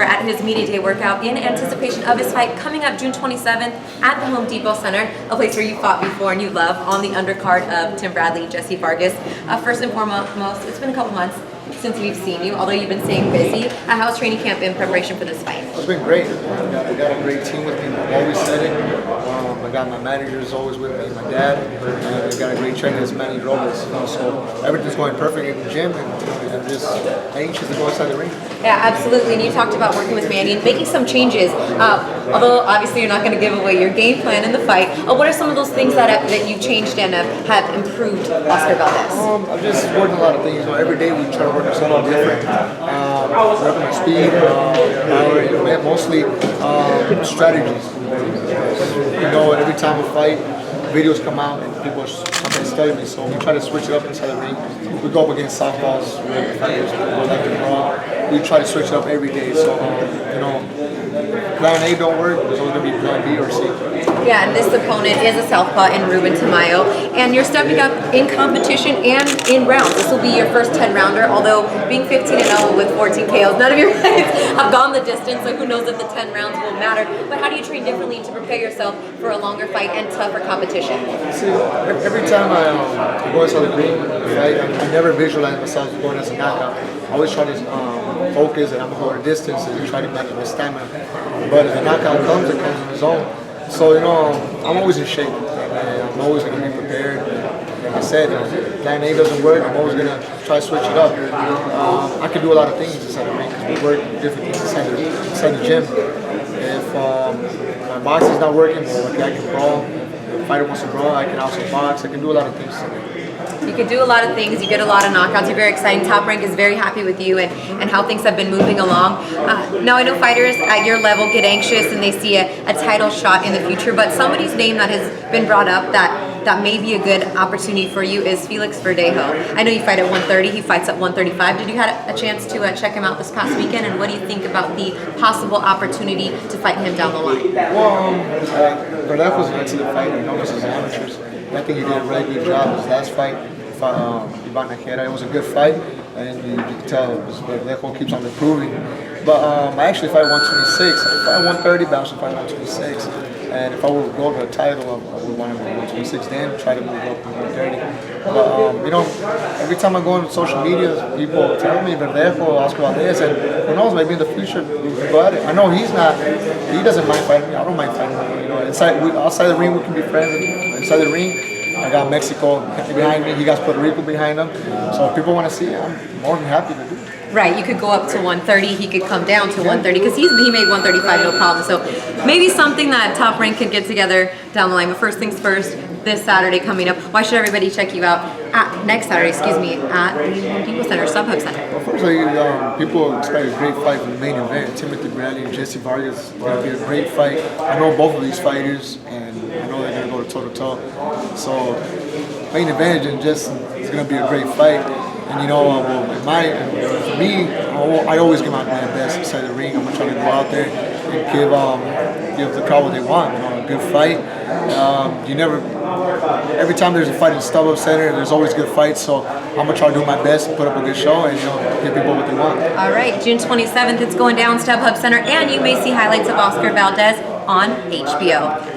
at his media day workout in anticipation of his fight coming up June 27th at the Home Depot Center, a place where you fought before and you love, on the undercard of Tim Bradley, Jesse Vargas. First and foremost, it's been a couple months since we've seen you, although you've been staying busy. How's training camp in preparation for this fight? It's been great. I got a great team with me. I've always said it. I got my managers always with me, my dad, and I got a great trainer, Manny Robles. So everything's going perfect in the gym, and I'm just anxious to go inside the ring. Yeah, absolutely. And you talked about working with Manny and making some changes. Although obviously you're not going to give away your game plan in the fight. What are some of those things that you changed and have improved Oscar Valdez? I'm just working a lot of things. Every day we try to work on something different. Working on speed, power, mostly strategies. Every time we fight, videos come out and people sometimes study me, so we try to switch it up inside the ring. We go up against softballs, fighters, go left and wrong. We try to switch it up every day. So plan A don't work, there's always going to be plan B or C. Yeah, and this opponent is a southpaw in Ruben Tamayo, and you're stepping up in competition and in rounds. This will be your first 10-rounder, although being 15-0 with 14 KOs, none of your fights have gone the distance, so who knows if the 10 rounds will matter. But how do you train differently to prepare yourself for a longer fight and tougher competition? See, every time I go inside the ring, I never visualize myself going as a knockout. I always try to focus, and I'm going to go the distance and try to match my stamina. But if the knockout comes, it comes on its own. So, I'm always in shape, and I'm always going to be prepared. Like I said, plan A doesn't work, I'm always going to try to switch it up. I can do a lot of things inside the ring because we work different things inside the gym. If my boxing's not working, I can brawl. If the fighter wants to brawl, I can also box. I can do a lot of things. You can do a lot of things, you get a lot of knockouts, you're very exciting. Top Rank is very happy with you and how things have been moving along. Now I know fighters at your level get anxious and they see a title shot in the future, but somebody's name that has been brought up that may be a good opportunity for you is Felix Verdejo. I know you fight at 130, he fights at 135. Did you have a chance to check him out this past weekend, and what do you think about the possible opportunity to fight him down the line? Well, Verdejo's an excellent fighter, versus amateurs. I think he did a really good job his last fight. It was a good fight, and you can tell Verdejo keeps on improving. But I actually fight 126. I fight 130, but I also fight 126. And if I were to go to a title, I would want to go 126 then, try to move up to 130. But every time I go on social media, people tell me Verdejo, Oscar Valdez, and who knows, maybe in the future we can go at it. I know he doesn't mind fighting me. I don't mind fighting him. Outside the ring we can be friends. Inside the ring, I got Mexico behind me, he got Puerto Rico behind him. So if people want to see it, I'm more than happy to do it. Right, you could go up to 130, he could come down to 130, because he made 135 no problem. So maybe something that Top Rank could get together down the line. But first things first, this Saturday coming up, why should everybody check you out next Saturday, at the Home Depot Center, Stub Hub Center? Well, first, people expect a great fight from the main event. Timothy Bradley and Jesse Vargas is going to be a great fight. I know both of these fighters, and I know they're going to go toe-to-toe. So main event is going to be a great fight. And for me, I always give my best inside the ring. I'm gonna try to go out there and give the crowd what they want. A good fight. Every time there's a fight in the Stub Hub Center, there's always good fights. So I'm gonna try to do my best, put up a good show, and give people what they want. All right, June 27th, it's going down Stub Hub Center, and you may see highlights of Oscar Valdez on HBO.